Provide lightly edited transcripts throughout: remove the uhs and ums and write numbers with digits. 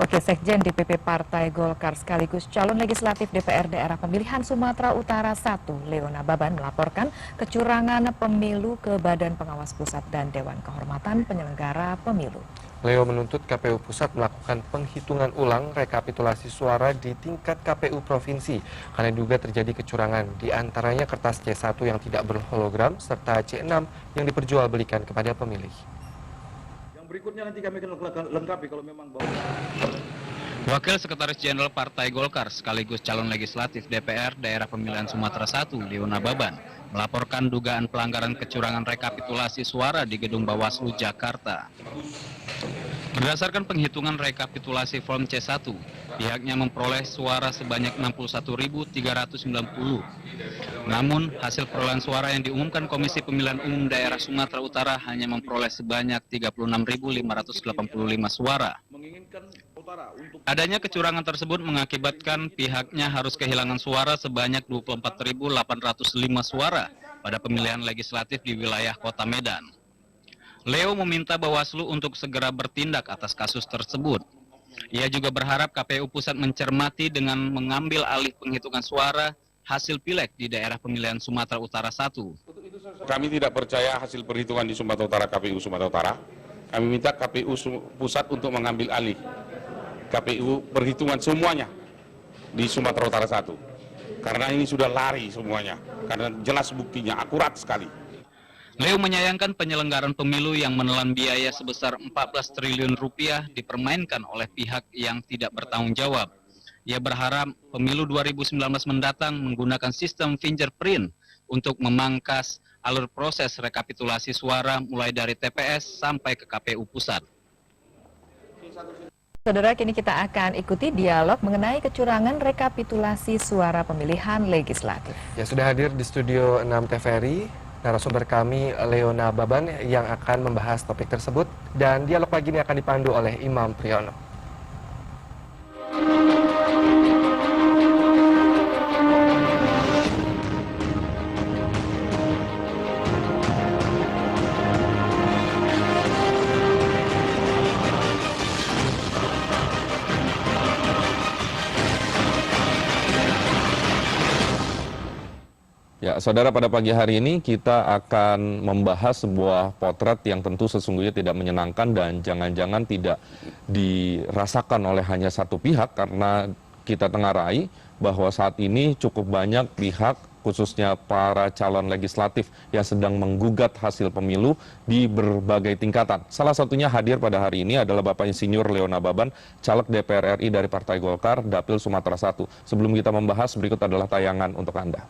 Wakil Sekjen DPP Partai Golkar sekaligus calon legislatif DPR daerah pemilihan Sumatera Utara 1, Leona Baban melaporkan kecurangan pemilu ke Badan Pengawas Pusat dan Dewan Kehormatan Penyelenggara Pemilu. Leo menuntut KPU Pusat melakukan penghitungan ulang rekapitulasi suara di tingkat KPU Provinsi karena diduga terjadi kecurangan, di antaranya kertas C1 yang tidak berhologram serta C6 yang diperjualbelikan kepada pemilih. Berikutnya nanti kami akan lengkapi kalau memang bawa. Wakil Sekretaris Jenderal Partai Golkar sekaligus calon legislatif DPR daerah pemilihan Sumatera 1, Leona Baban, melaporkan dugaan pelanggaran kecurangan rekapitulasi suara di Gedung Bawaslu Jakarta. Berdasarkan penghitungan rekapitulasi form C1, pihaknya memperoleh suara sebanyak 61.390. Namun, hasil perolehan suara yang diumumkan Komisi Pemilihan Umum Daerah Sumatera Utara hanya memperoleh sebanyak 36.585 suara. Adanya kecurangan tersebut mengakibatkan pihaknya harus kehilangan suara sebanyak 24.805 suara pada pemilihan legislatif di wilayah Kota Medan. Leo meminta Bawaslu untuk segera bertindak atas kasus tersebut. Ia juga berharap KPU Pusat mencermati dengan mengambil alih penghitungan suara hasil pileg di daerah pemilihan Sumatera Utara 1. Kami tidak percaya hasil perhitungan di Sumatera Utara, KPU Sumatera Utara. Kami minta KPU Pusat untuk mengambil alih KPU perhitungan semuanya di Sumatera Utara 1. Karena ini sudah lari semuanya, karena jelas buktinya akurat sekali. Leo menyayangkan penyelenggaraan pemilu yang menelan biaya sebesar 14 triliun rupiah dipermainkan oleh pihak yang tidak bertanggung jawab. Ia berharap pemilu 2019 mendatang menggunakan sistem fingerprint untuk memangkas alur proses rekapitulasi suara mulai dari TPS sampai ke KPU Pusat. Saudara, kini kita akan ikuti dialog mengenai kecurangan rekapitulasi suara pemilihan legislatif. Ya, sudah hadir di studio 6 TVRI. Narasumber kami Leona Baban yang akan membahas topik tersebut, dan dialog pagi ini akan dipandu oleh Imam Priyono. Ya, saudara, pada pagi hari ini kita akan membahas sebuah potret yang tentu sesungguhnya tidak menyenangkan dan jangan-jangan tidak dirasakan oleh hanya satu pihak, karena kita tengarai bahwa saat ini cukup banyak pihak, khususnya para calon legislatif yang sedang menggugat hasil pemilu di berbagai tingkatan. Salah satunya hadir pada hari ini adalah Bapak Insinyur Leona Baban, caleg DPR RI dari Partai Golkar, Dapil Sumatera 1. Sebelum kita membahas, berikut adalah tayangan untuk Anda.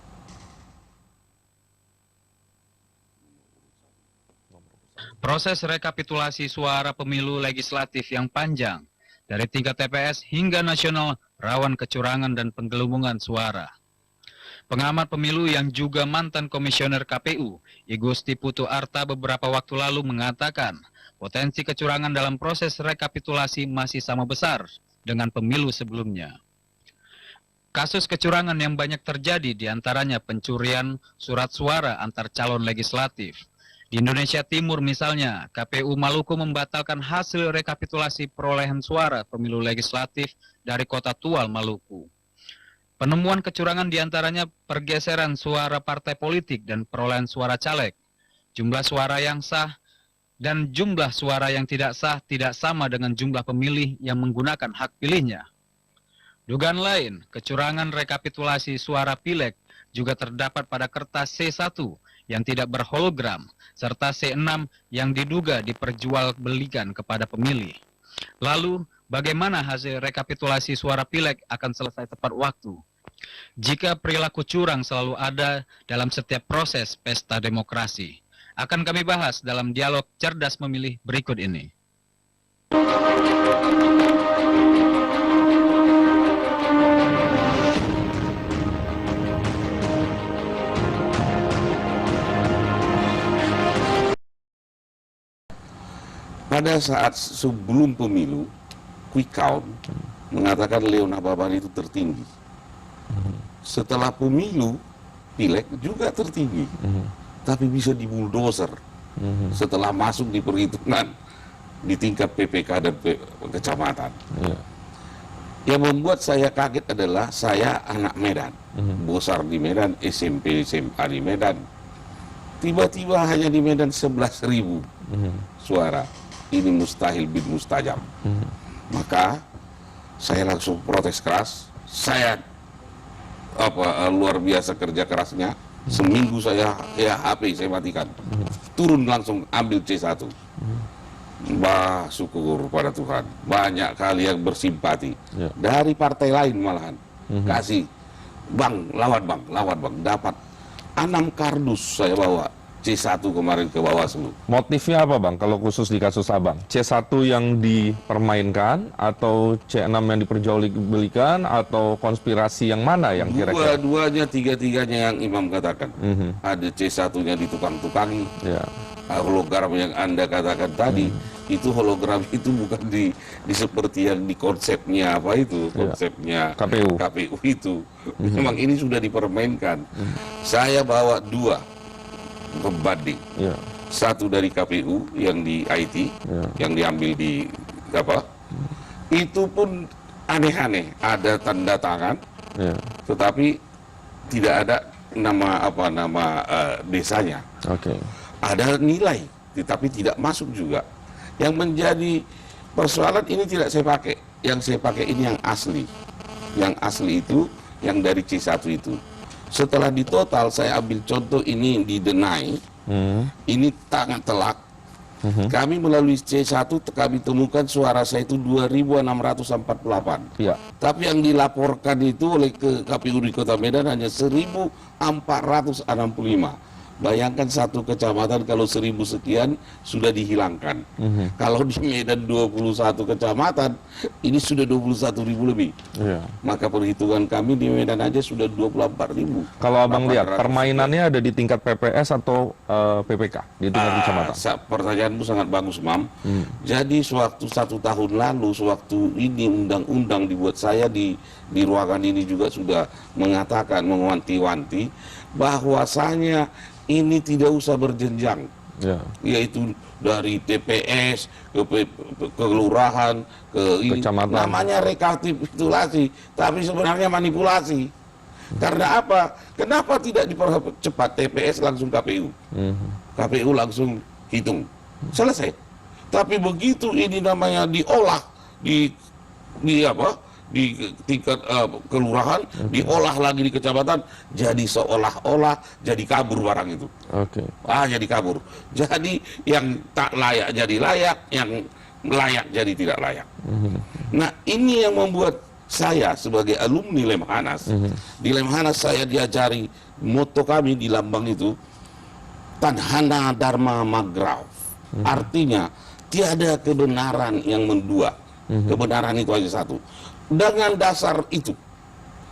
Proses rekapitulasi suara pemilu legislatif yang panjang, dari tingkat TPS hingga nasional, rawan kecurangan dan penggelembungan suara. Pengamat pemilu yang juga mantan komisioner KPU, Igusti Putu Arta, beberapa waktu lalu mengatakan, potensi kecurangan dalam proses rekapitulasi masih sama besar dengan pemilu sebelumnya. Kasus kecurangan yang banyak terjadi diantaranya pencurian surat suara antar calon legislatif. Di Indonesia Timur misalnya, KPU Maluku membatalkan hasil rekapitulasi perolehan suara pemilu legislatif dari Kota Tual, Maluku. Penemuan kecurangan diantaranya pergeseran suara partai politik dan perolehan suara caleg. Jumlah suara yang sah dan jumlah suara yang tidak sah tidak sama dengan jumlah pemilih yang menggunakan hak pilihnya. Dugaan lain, kecurangan rekapitulasi suara pileg juga terdapat pada kertas C1 yang tidak berhologram, serta C6 yang diduga diperjualbelikan kepada pemilih. Lalu, bagaimana hasil rekapitulasi suara pileg akan selesai tepat waktu? Jika perilaku curang selalu ada dalam setiap proses pesta demokrasi, akan kami bahas dalam dialog cerdas memilih berikut ini. Pada saat sebelum pemilu, quick count mengatakan Leona Baban itu tertinggi. Setelah pemilu, pileg juga tertinggi. Tapi bisa dibuldoser setelah masuk di perhitungan di tingkat PPK dan kecamatan. Yang membuat saya kaget adalah saya anak Medan, besar di Medan, SMP, SMA di Medan. Tiba-tiba hanya di Medan 11.000 suara. Ini mustahil bin mustajab. Maka saya langsung protes keras. Saya luar biasa kerja kerasnya. Seminggu saya HP saya matikan. Turun langsung ambil C1. Bah, syukur pada Tuhan. Banyak kali yang bersimpati dari partai lain malahan. Kasih, bang, lawan bang, dapat 6 kardus saya bawa C1 kemarin ke Bawaslu. Motifnya apa Bang kalau khusus di kasus Abang? C1 yang dipermainkan atau C6 yang diperjualbelikan atau konspirasi yang mana yang kira-kira? Dua-duanya, tiga-tiganya yang Imam katakan. Ada C1-nya ditukang-tukangi. Hologram yang Anda katakan tadi, itu hologram itu bukan di seperti yang di konsepnya apa itu, konsepnya KPU itu. Memang ini sudah dipermainkan. Saya bawa 2 pembanding. Satu dari KPU yang di IT, yang diambil di apa? Itu pun aneh-aneh, ada tanda tangan, tetapi tidak ada nama desanya. Ada nilai, tetapi tidak masuk juga. Yang menjadi persoalan ini tidak saya pakai. Yang saya pakai ini yang asli. Yang asli itu, yang dari C1 itu. Setelah ditotal, saya ambil contoh ini di Denai. Ini tangan telak. Kami melalui C1 kami temukan suara saya itu 2.648. Tapi yang dilaporkan itu oleh ke KPU di Kota Medan hanya 1.465. Bayangkan satu kecamatan kalau 1.000 sekian sudah dihilangkan. Kalau di Medan 21 kecamatan, ini sudah 21.000 lebih. Maka perhitungan kami di Medan aja sudah 24.000. Kalau Abang lihat, permainannya ada di tingkat PPS atau PPK di tingkat kecamatan? Pertanyaanmu sangat bagus, Mam. Jadi sewaktu 1 tahun lalu, sewaktu ini undang-undang dibuat, saya di ruangan ini juga sudah mengatakan, mewanti-wanti bahwasanya ini tidak usah berjenjang, yaitu dari TPS ke kelurahan ke kecamatan. Namanya rekapitulasi, tapi sebenarnya manipulasi. Karena apa? Kenapa tidak dipercepat TPS langsung KPU? KPU langsung hitung, selesai. Tapi begitu ini namanya diolah di tingkat kelurahan, diolah lagi di kecamatan, jadi seolah-olah jadi kabur barang itu. Jadi kabur. Jadi yang tak layak jadi layak, yang layak jadi tidak layak. Nah, ini yang membuat saya sebagai alumni Lemhanas, di Lemhanas saya diajari moto kami di lambang itu, Tadhana Dharma Magraw. Artinya tiada kebenaran yang mendua. Kebenaran itu hanya satu. Dengan dasar itu,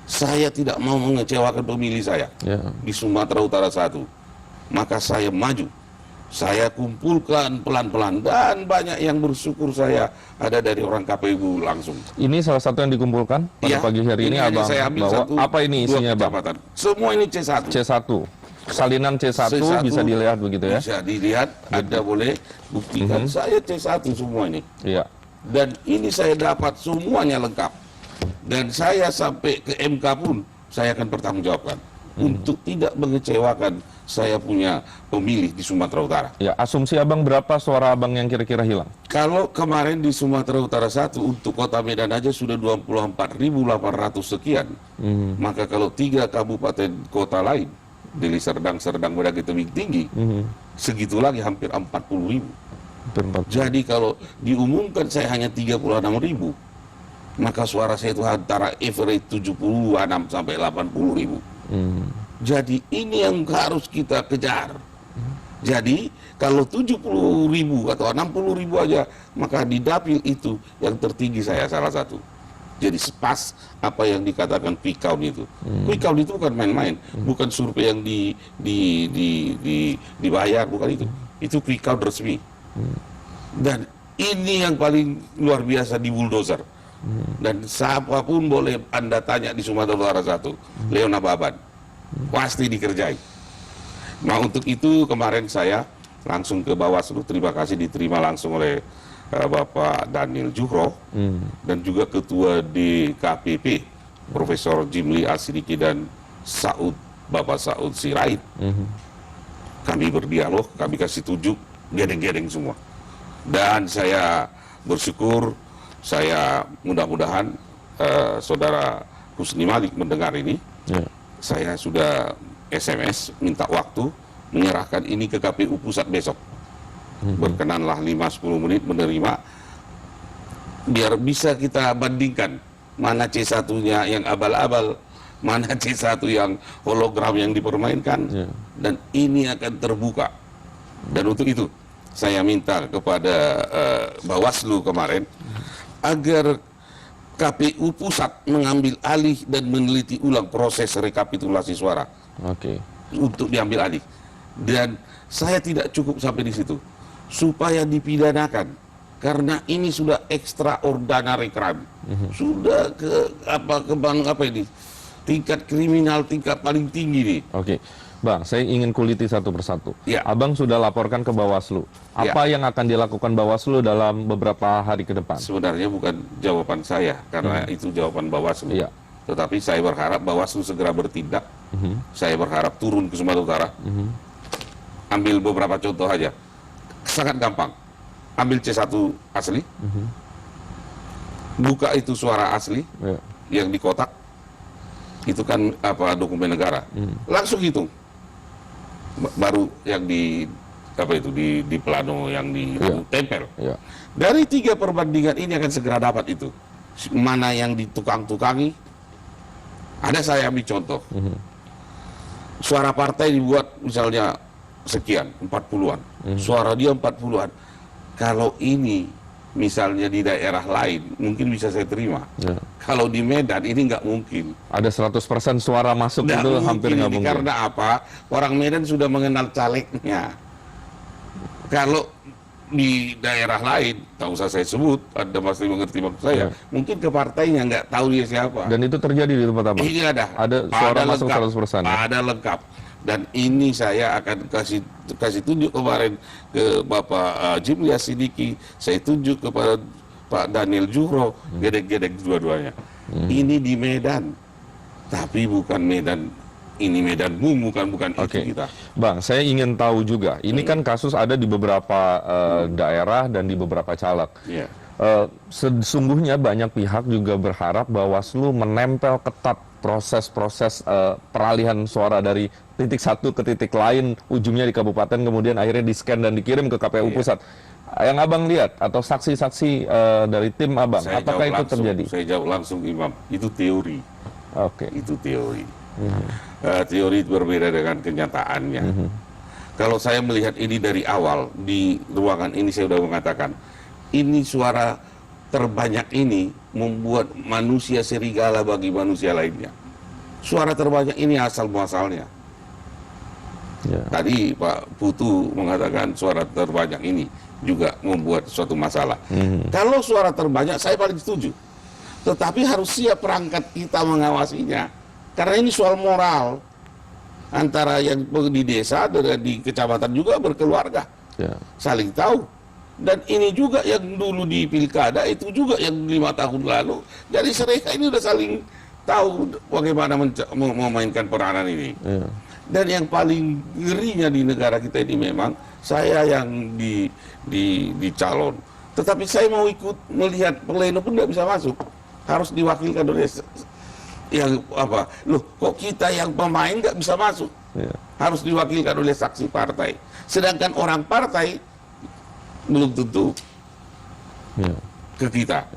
saya tidak mau mengecewakan pemilih saya di Sumatera Utara 1. Maka saya maju. Saya kumpulkan pelan-pelan dan banyak yang bersyukur saya ada dari orang KPU langsung. Ini salah satu yang dikumpulkan pada pagi hari ini Abang bawa. Apa ini isinya Bang? Semua ini C1. Salinan C1 bisa dilihat begitu ya? Bisa dilihat, Anda boleh buktikan saya C1 semua ini. Dan ini saya dapat semuanya lengkap. Dan saya sampai ke MK pun saya akan bertanggungjawabkan untuk tidak mengecewakan saya punya pemilih di Sumatera Utara. Asumsi Abang berapa suara Abang yang kira-kira hilang? Kalau kemarin di Sumatera Utara 1 untuk Kota Medan aja sudah 24.800 sekian. Maka kalau 3 kabupaten kota lain, Deli Serdang, Medan Tebing Tinggi, segitu lagi hampir 40.000. Jadi kalau diumumkan saya hanya 36.000, maka suara saya itu antara average 76 sampai 80.000. Jadi ini yang harus kita kejar. Jadi kalau 70.000 atau 60.000 aja, maka di dapil itu yang tertinggi saya salah satu. Jadi pas apa yang dikatakan quick count itu. Quick count itu bukan main-main, bukan survei yang dibayar, bukan itu. Itu quick count resmi. Dan ini yang paling luar biasa di bulldozer. Dan siapapun boleh Anda tanya di Sumatera Utara 1, Leona Baban, pasti dikerjai. Nah, untuk itu kemarin saya langsung ke Bawaslu, terima kasih diterima langsung oleh Bapak Daniel Juhro dan juga Ketua DKPP Profesor Jimli Asidiki dan Bapak Saud Sirait. Kami berdialog, kami kasih tunjuk, gedeng-gedeng semua. Dan saya bersyukur, saya mudah-mudahan Saudara Husni Malik mendengar ini. Saya sudah SMS minta waktu menyerahkan ini ke KPU Pusat besok. Berkenanlah 5-10 menit menerima, biar bisa kita bandingkan mana C1-nya yang abal-abal, mana C1 yang hologram yang dipermainkan, dan ini akan terbuka. Dan untuk itu saya minta kepada Bawaslu kemarin agar KPU Pusat mengambil alih dan meneliti ulang proses rekapitulasi suara. Untuk diambil alih. Dan saya tidak cukup sampai di situ, supaya dipidanakan, karena ini sudah extraordinary crime. Sudah tingkat kriminal tingkat paling tinggi nih. Bang, saya ingin kuliti satu persatu. Ya. Abang sudah laporkan ke Bawaslu. Apa yang akan dilakukan Bawaslu dalam beberapa hari ke depan? Sebenarnya bukan jawaban saya, karena itu jawaban Bawaslu. Tetapi saya berharap Bawaslu segera bertindak. Saya berharap turun ke Sumatera Utara. Ambil beberapa contoh aja. Sangat gampang. Ambil C1 asli. Buka itu suara asli yang di kotak. Itu kan dokumen negara. Langsung hitung. Baru yang di plano yang ditempel. Dari 3 perbandingan ini akan segera dapat itu. Mana yang ditukang-tukangi. Ada saya ambil contoh. Suara partai dibuat misalnya sekian, 40-an. Suara dia 40-an. Kalau ini misalnya di daerah lain, mungkin bisa saya terima. Kalau di Medan ini nggak mungkin. Ada 100% suara masuk itu hampir nggak mungkin. Karena apa? Orang Medan sudah mengenal calegnya. Kalau di daerah lain, tak usah saya sebut, Anda pasti mengerti maksud saya. Mungkin ke partainya nggak tahu dia siapa. Dan itu terjadi di tempat apa? Ini ada suara masuk lengkap, 100%. Ada lengkap. Dan ini saya akan kasih tunjuk kemarin ke Bapak Jimli Asidiki, saya tunjuk kepada Pak Daniel Juhro, gedek-gedek dua-duanya. Ini di Medan, tapi bukan Medan. Ini Medan bukan itu kita. Bang, saya ingin tahu juga. Ini kan kasus ada di beberapa daerah dan di beberapa caleg. Sesungguhnya banyak pihak juga berharap Bawaslu menempel ketat proses-proses peralihan suara dari titik satu ke titik lain, ujungnya di kabupaten, kemudian akhirnya di-scan dan dikirim ke KPU Pusat. Yang Abang lihat atau saksi-saksi dari tim Abang, apakah itu terjadi? Saya jawab langsung, Imam. Itu teori. Itu teori. Teori berbeda dengan kenyataannya. Kalau saya melihat ini dari awal, di ruangan ini saya sudah mengatakan, ini suara terbanyak ini membuat manusia serigala bagi manusia lainnya. Suara terbanyak ini asal muasalnya. Tadi Pak Putu mengatakan suara terbanyak ini juga membuat suatu masalah. Kalau suara terbanyak saya paling setuju. Tetapi harus siap perangkat kita mengawasinya. Karena ini soal moral. Antara yang di desa dan di kecamatan juga berkeluarga. Saling tahu. Dan ini juga yang dulu di pilkada, itu juga yang 5 tahun lalu. Jadi mereka ini udah saling tahu bagaimana memainkan peranan ini. Dan yang paling ngerinya di negara kita ini memang saya yang di calon. Tetapi saya mau ikut melihat pleno pun tidak bisa masuk. Harus diwakilkan oleh yang apa? Loh, kok kita yang pemain nggak bisa masuk? Harus diwakilkan oleh saksi partai. Sedangkan orang partai belum tentu ke kita.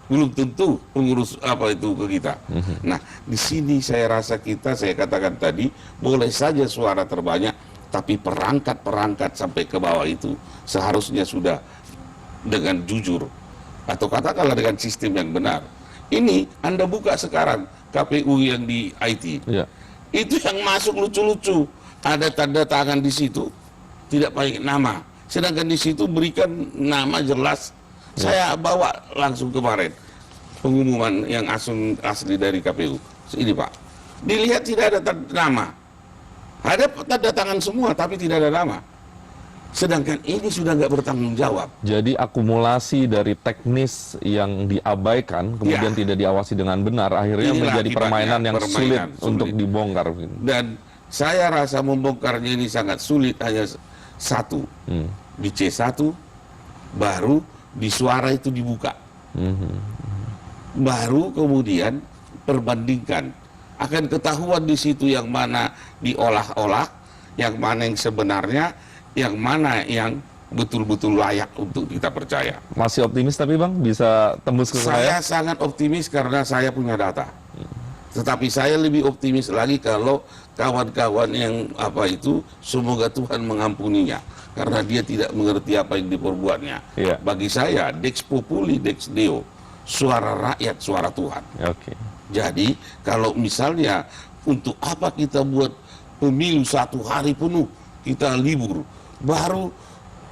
Belum tentu pengurus apa itu ke kita. Nah, di sini saya rasa saya katakan tadi, boleh saja suara terbanyak, tapi perangkat-perangkat sampai ke bawah itu seharusnya sudah dengan jujur, atau katakanlah dengan sistem yang benar. Ini Anda buka sekarang KPU yang di IT, itu yang masuk lucu-lucu, ada tanda tangan di situ, tidak pakai nama. Sedangkan di situ berikan nama jelas. Saya bawa langsung kemarin pengumuman yang asli dari KPU. Ini Pak, dilihat tidak ada nama. Ada tanda tangan semua, tapi tidak ada nama. Sedangkan ini sudah nggak bertanggung jawab. Jadi akumulasi dari teknis yang diabaikan, kemudian tidak diawasi dengan benar, akhirnya Inilah menjadi akibatnya, permainan yang sulit sulit untuk dibongkar. Dan saya rasa membongkarnya ini sangat sulit, hanya satu. Di C1, baru di suara itu dibuka. Baru kemudian perbandingkan. Akan ketahuan di situ yang mana diolah-olah, yang mana yang sebenarnya, yang mana yang betul-betul layak untuk kita percaya. Masih optimis tapi Bang bisa tembus ke Saya saya? sangat optimis karena saya punya data. Tetapi saya lebih optimis lagi kalau kawan-kawan yang semoga Tuhan mengampuninya. Karena dia tidak mengerti apa yang diperbuatnya. Iya. Bagi saya, Dex Populi, Dex Deo, suara rakyat, suara Tuhan. Oke. Jadi kalau misalnya untuk apa kita buat pemilu 1 hari penuh, kita libur, baru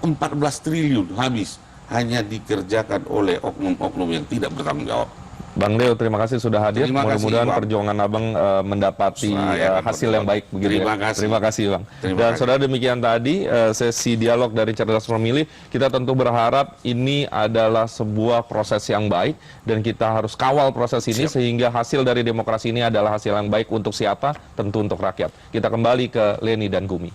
14 triliun habis hanya dikerjakan oleh oknum-oknum yang tidak bertanggung jawab. Bang Deo, terima kasih sudah hadir. Terima kasih, Mudah-mudahan Bang. perjuangan Abang mendapati Saya hasil yang baik begitu. Terima ya. kasih. Terima kasih Bang. Terima Dan kasih. saudara, demikian tadi sesi dialog dari Cerdas Memilih. Kita tentu berharap ini adalah sebuah proses yang baik dan kita harus kawal proses ini sehingga hasil dari demokrasi ini adalah hasil yang baik untuk siapa? Tentu untuk rakyat. Kita kembali ke Leni dan Gumi.